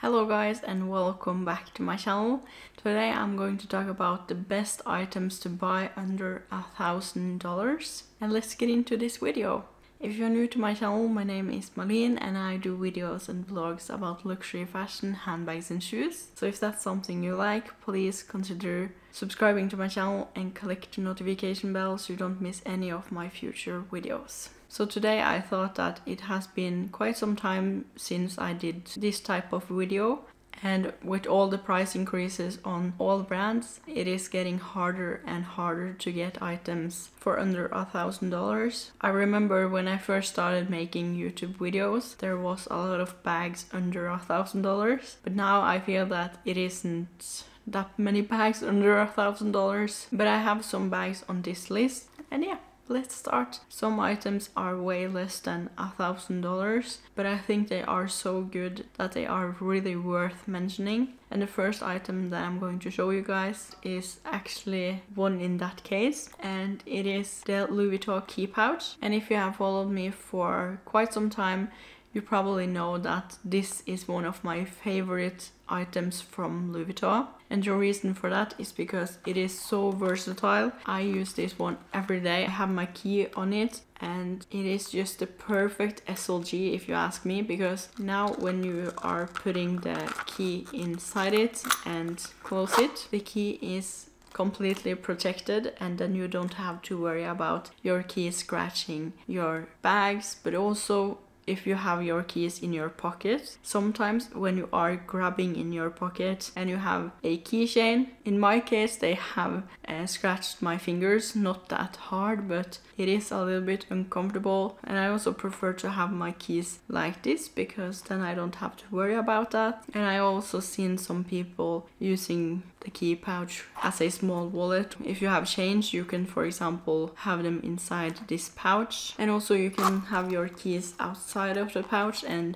Hello guys and welcome back to my channel. Today I'm going to talk about the best items to buy under $1,000 and let's get into this video. If you're new to my channel, my name is Marlene and I do videos and vlogs about luxury fashion, handbags and shoes. So if that's something you like, please consider subscribing to my channel and click the notification bell so you don't miss any of my future videos. So today I thought that it has been quite some time since I did this type of video, and with all the price increases on all brands, it is getting harder and harder to get items for under $1,000. I remember when I first started making YouTube videos, there was a lot of bags under $1,000, but now I feel that it isn't that many bags under $1,000, but I have some bags on this list, and yeah. Let's start. Some items are way less than $1,000, but I think they are so good that they are really worth mentioning. And the first item that I'm going to show you guys is actually one in that case, and it is the Louis Vuitton key pouch. And if you have followed me for quite some time, you probably know that this is one of my favorite items from Louis Vuitton. And the reason for that is because it is so versatile. I use this one every day. I have my key on it and it is just the perfect SLG if you ask me, because now when you are putting the key inside it and close it, the key is completely protected, and then you don't have to worry about your key scratching your bags, but also if you have your keys in your pocket. Sometimes when you are grabbing in your pocket and you have a keychain, in my case they have scratched my fingers, not that hard, but it is a little bit uncomfortable, and I also prefer to have my keys like this because then I don't have to worry about that. And I also seen some people using the key pouch as a small wallet. If you have change, you can, for example, have them inside this pouch, and also you can have your keys outside of the pouch, and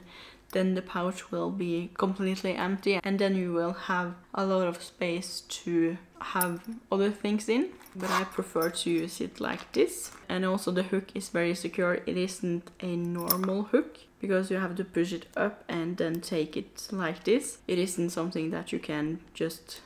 then the pouch will be completely empty, and then you will have a lot of space to have other things in. But I prefer to use it like this. And also the hook is very secure. It isn't a normal hook because you have to push it up and then take it like this. It isn't something that you can just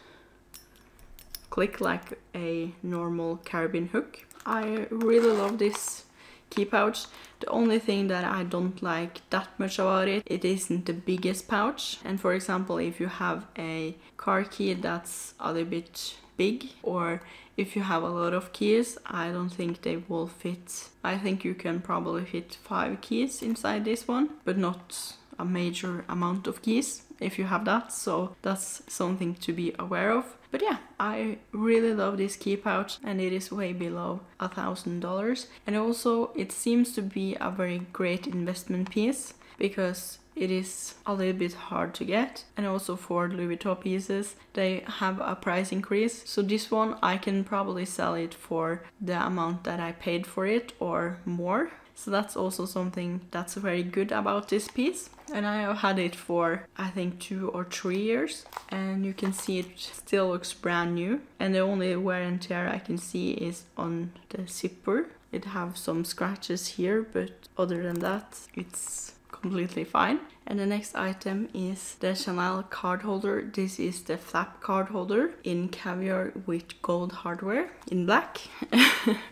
click like a normal carabiner hook. I really love this key pouch. The only thing that I don't like that much about it, it isn't the biggest pouch. And for example, if you have a car key that's a little bit big, or if you have a lot of keys, I don't think they will fit. I think you can probably fit 5 keys inside this one, but not a major amount of keys if you have that, so that's something to be aware of. But yeah, I really love this key pouch, and it is way below $1,000. And also it seems to be a very great investment piece because it is a little bit hard to get, and also for Louis Vuitton pieces they have a price increase. So this one I can probably sell it for the amount that I paid for it or more. So that's also something that's very good about this piece. And I have had it for I think 2 or 3 years, and you can see it still looks brand new, and the only wear and tear I can see is on the zipper. It have some scratches here, but other than that it's completely fine. And the next item is the Chanel card holder. This is the flap card holder in caviar with gold hardware in black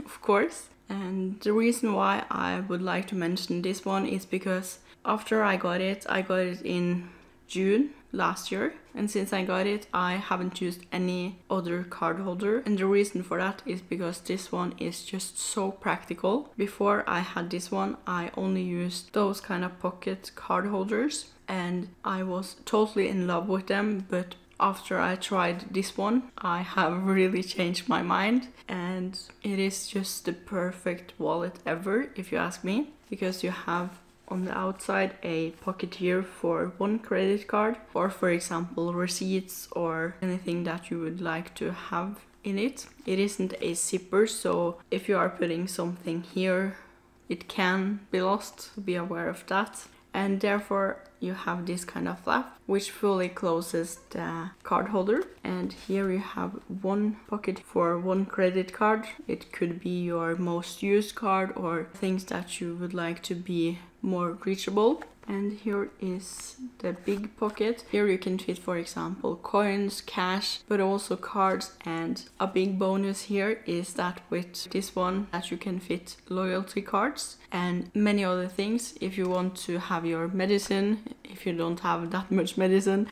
of course. And the reason why I would like to mention this one is because after I got it in June last year, and since I got it I haven't used any other card holder, and the reason for that is because this one is just so practical. Before I had this one I only used those kind of pocket card holders and I was totally in love with them, but after I tried this one, I have really changed my mind, and it is just the perfect wallet ever if you ask me, because you have on the outside a pocket here for one credit card, or for example receipts or anything that you would like to have in it. It isn't a zipper, so if you are putting something here it can be lost, be aware of that. And therefore you have this kind of flap which fully closes the card holder, and here you have one pocket for one credit card. It could be your most used card or things that you would like to be more reachable. And here is the big pocket. Here you can fit, for example, coins, cash, but also cards. And a big bonus here is that with this one that you can fit loyalty cards and many other things. If you want to have your medicine, if you don't have that much medicine,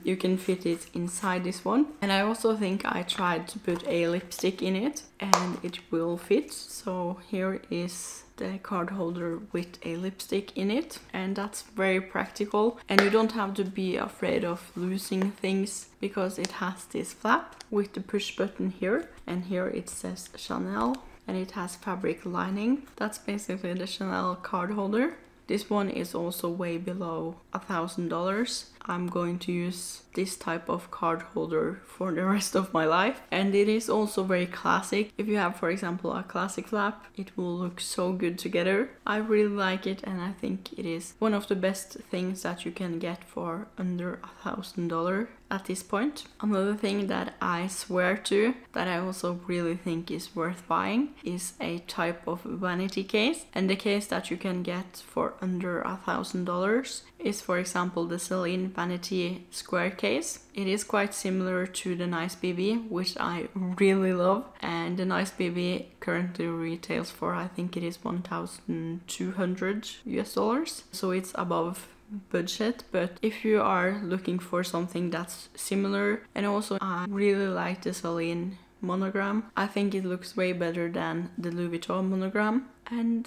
you can fit it inside this one. And I also think I tried to put a lipstick in it and it will fit. So here is the card holder with a lipstick in it, and that's very practical, and you don't have to be afraid of losing things because it has this flap with the push button here, and here it says Chanel and it has fabric lining. That's basically the Chanel card holder. This one is also way below $1,000. I'm going to use this type of card holder for the rest of my life. And it is also very classic. If you have, for example, a classic flap, it will look so good together. I really like it, and I think it is one of the best things that you can get for under $1,000 at this point. Another thing that I swear to, that I also really think is worth buying, is a type of vanity case. And the case that you can get for under $1,000 is, for example, the Celine Vanity square case. It is quite similar to the Nice BB, which I really love, and the Nice BB currently retails for, I think it is $1,200 US, so it's above budget. But if you are looking for something that's similar, and also I really like the Celine monogram, I think it looks way better than the Louis Vuitton monogram, and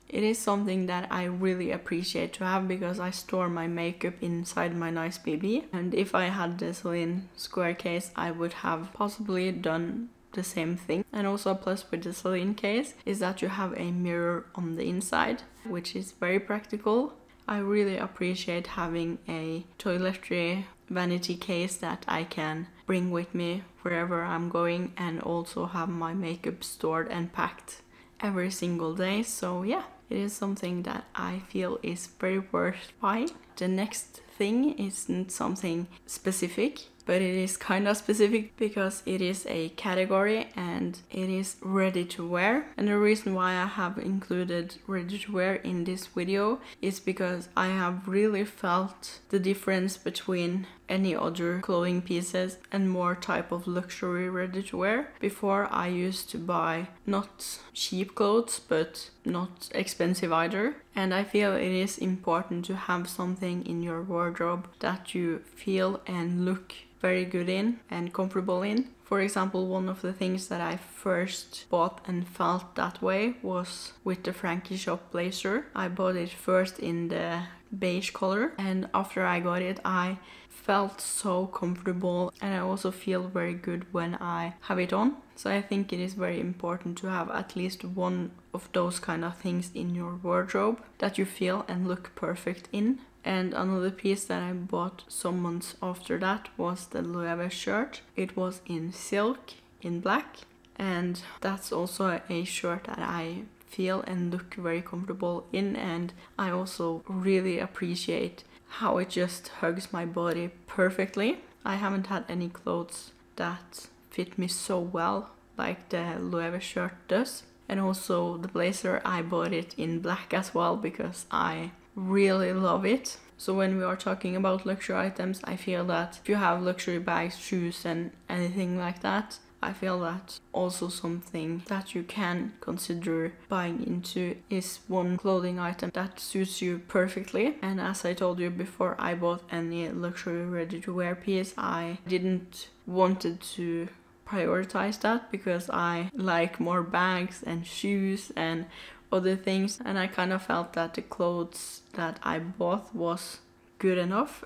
it is something that I really appreciate to have because I store my makeup inside my Nice BB, and if I had the Celine square case I would have possibly done the same thing. And also a plus with the Celine case is that you have a mirror on the inside, which is very practical. I really appreciate having a toiletry vanity case that I can bring with me wherever I'm going, and also have my makeup stored and packed every single day. So yeah, it is something that I feel is very worth buying. The next thing isn't something specific, but it is kind of specific because it is a category and it is ready to wear. And the reason why I have included ready to wear in this video is because I have really felt the difference between any other clothing pieces and more type of luxury ready to wear. Before I used to buy not cheap clothes but not expensive either, and I feel it is important to have something in your wardrobe that you feel and look very good in and comfortable in. For example, one of the things that I first bought and felt that way was with the Frankie Shop blazer. I bought it first in the beige color, and after I got it I felt so comfortable, and I also feel very good when I have it on. So I think it is very important to have at least one of those kind of things in your wardrobe that you feel and look perfect in. And another piece that I bought some months after that was the Loewe shirt. It was in silk, in black, and that's also a shirt that I feel and look very comfortable in, and I also really appreciate how it just hugs my body perfectly. I haven't had any clothes that fit me so well like the Loewe shirt does. And also the blazer, I bought it in black as well because I really love it. So when we are talking about luxury items, I feel that if you have luxury bags, shoes and anything like that, I feel that also something that you can consider buying into is one clothing item that suits you perfectly. And as I told you before I bought any luxury ready-to-wear piece, I didn't wanted to prioritize that because I like more bags and shoes and other things, and I kind of felt that the clothes that I bought was good enough.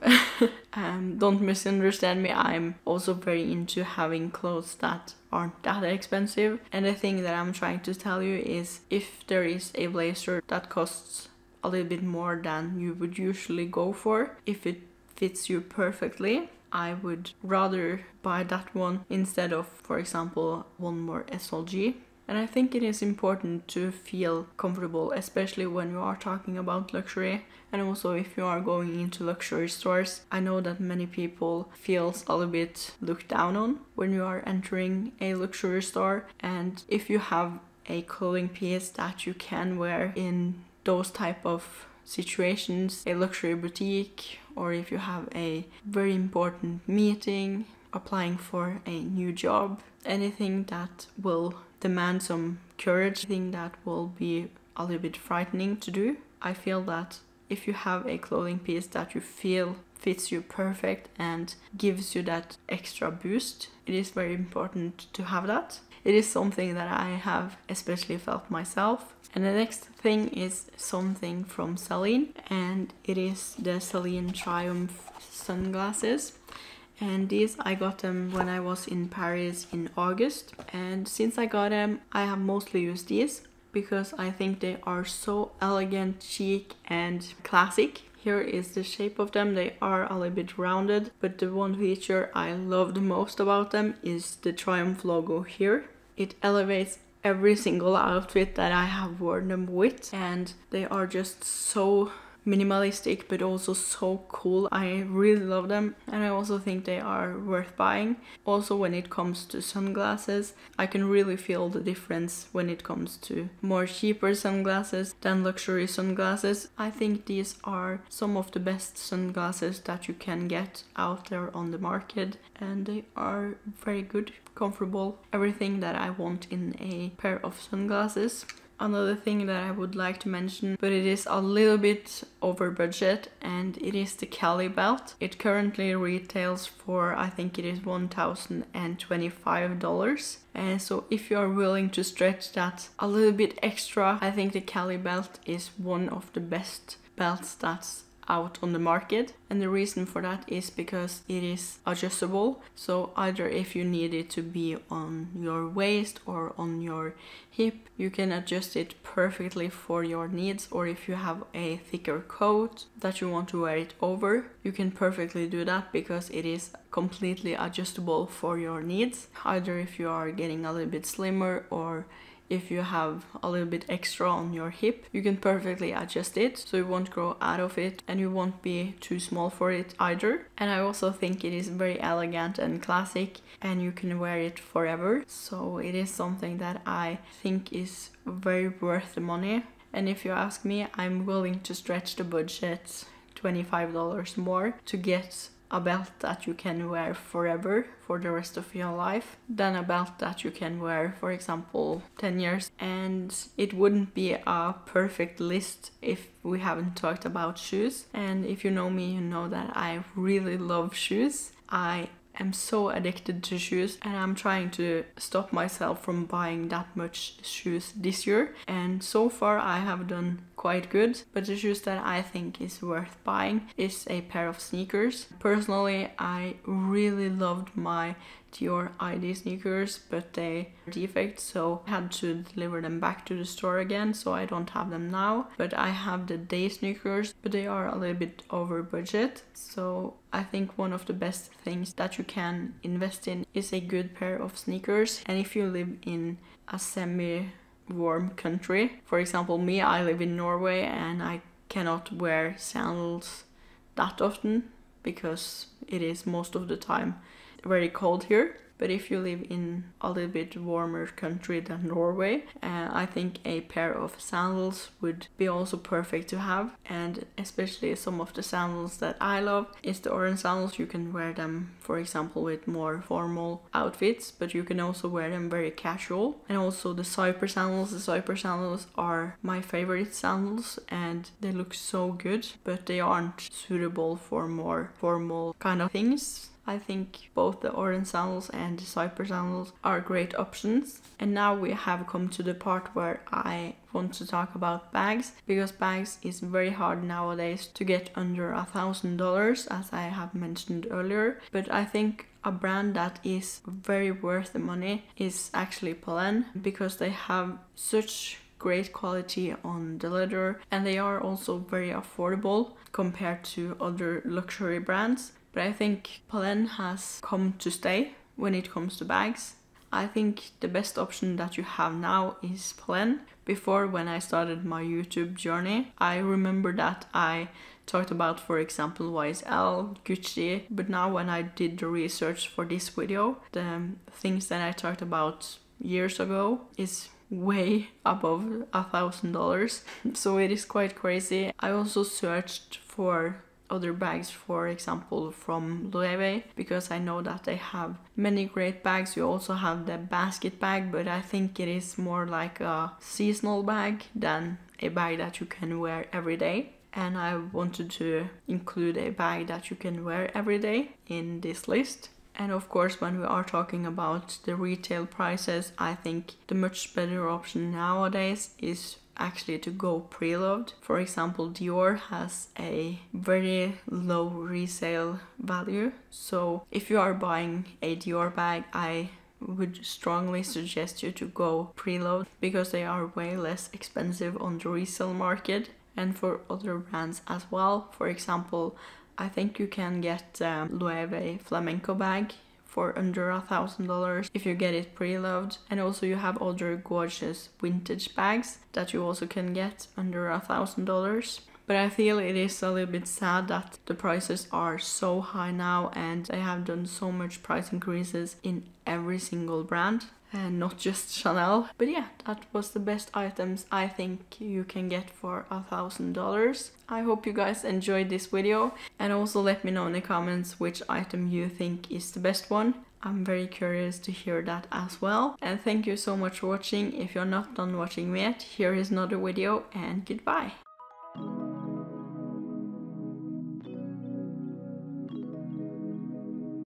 Don't misunderstand me, I'm also very into having clothes that aren't that expensive. And the thing that I'm trying to tell you is, if there is a blazer that costs a little bit more than you would usually go for, if it fits you perfectly, I would rather buy that one instead of, for example, one more SLG. And I think it is important to feel comfortable, especially when you are talking about luxury. And also if you are going into luxury stores, I know that many people feels a little bit looked down on when you are entering a luxury store. And if you have a clothing piece that you can wear in those type of situations, a luxury boutique, or if you have a very important meeting, applying for a new job, anything that will demand some courage, anything that will be a little bit frightening to do. I feel that if you have a clothing piece that you feel fits you perfect and gives you that extra boost, it is very important to have that. It is something that I have especially felt myself. And the next thing is something from Celine, and it is the Celine Triomphe sunglasses. And these, I got them when I was in Paris in August. And since I got them, I have mostly used these because I think they are so elegant, chic and classic. Here is the shape of them. They are a little bit rounded, but the one feature I love the most about them is the Triumph logo here. It elevates every single outfit that I have worn them with, and they are just so minimalistic but also so cool. I really love them, and I also think they are worth buying. Also, when it comes to sunglasses, I can really feel the difference when it comes to more cheaper sunglasses than luxury sunglasses. I think these are some of the best sunglasses that you can get out there on the market, and they are very good, comfortable, everything that I want in a pair of sunglasses. Another thing that I would like to mention, but it is a little bit over budget, and it is the Cali belt. It currently retails for, I think it is $1,025. And so if you are willing to stretch that a little bit extra, I think the Cali belt is one of the best belts that's out on the market. And the reason for that is because it is adjustable. So either if you need it to be on your waist or on your hip, you can adjust it perfectly for your needs. Or if you have a thicker coat that you want to wear it over, you can perfectly do that because it is completely adjustable for your needs. Either if you are getting a little bit slimmer or if you have a little bit extra on your hip, you can perfectly adjust it so you won't grow out of it and you won't be too small for it either. And I also think it is very elegant and classic, and you can wear it forever. So it is something that I think is very worth the money. And if you ask me, I'm willing to stretch the budget $25 more to get a belt that you can wear forever for the rest of your life than a belt that you can wear, for example, 10 years. And it wouldn't be a perfect list if we haven't talked about shoes. And if you know me, you know that I really love shoes. I am so addicted to shoes, and I'm trying to stop myself from buying that much shoes this year. And so far I have done quite good, but the shoes that I think is worth buying is a pair of sneakers. Personally, I really loved my Dior ID sneakers, but they were defects, so I had to deliver them back to the store again, so I don't have them now. But I have the day sneakers, but they are a little bit over budget. So I think one of the best things that you can invest in is a good pair of sneakers. And if you live in a semi-warm country, for example me, I live in Norway and I cannot wear sandals that often because it is most of the time very cold here. But if you live in a little bit warmer country than Norway, I think a pair of sandals would be also perfect to have. And especially some of the sandals that I love is the Oran sandals. You can wear them, for example, with more formal outfits, but you can also wear them very casual. And also the Chypre sandals. The Chypre sandals are my favorite sandals and they look so good, but they aren't suitable for more formal kind of things. I think both the Oran sandals and the Chypre sandals are great options. And now we have come to the part where I want to talk about bags, because bags is very hard nowadays to get under $1,000, as I have mentioned earlier. But I think a brand that is very worth the money is actually Pollen, because they have such great quality on the leather and they are also very affordable compared to other luxury brands. But I think Pollen has come to stay when it comes to bags. I think the best option that you have now is Pollen. Before, when I started my YouTube journey, I remember that I talked about, for example, YSL, Gucci, but now when I did the research for this video, the things that I talked about years ago is way above $1,000. So it is quite crazy. I also searched for other bags, for example from Loewe, because I know that they have many great bags. You also have the basket bag, but I think it is more like a seasonal bag than a bag that you can wear every day. And I wanted to include a bag that you can wear every day in this list. And of course, when we are talking about the retail prices, I think the much better option nowadays is actually to go preloved. For example, Dior has a very low resale value. So if you are buying a Dior bag, I would strongly suggest you to go preload, because they are way less expensive on the resale market. And for other brands as well, for example, I think you can get Loewe flamenco bag for under $1,000 if you get it preloved. And also you have other gorgeous vintage bags that you also can get under $1,000. But I feel it is a little bit sad that the prices are so high now, and they have done so much price increases in every single brand, and not just Chanel. But yeah, that was the best items I think you can get for $1,000. I hope you guys enjoyed this video, and also let me know in the comments which item you think is the best one. I'm very curious to hear that as well. And thank you so much for watching. If you're not done watching yet, here is another video, and goodbye.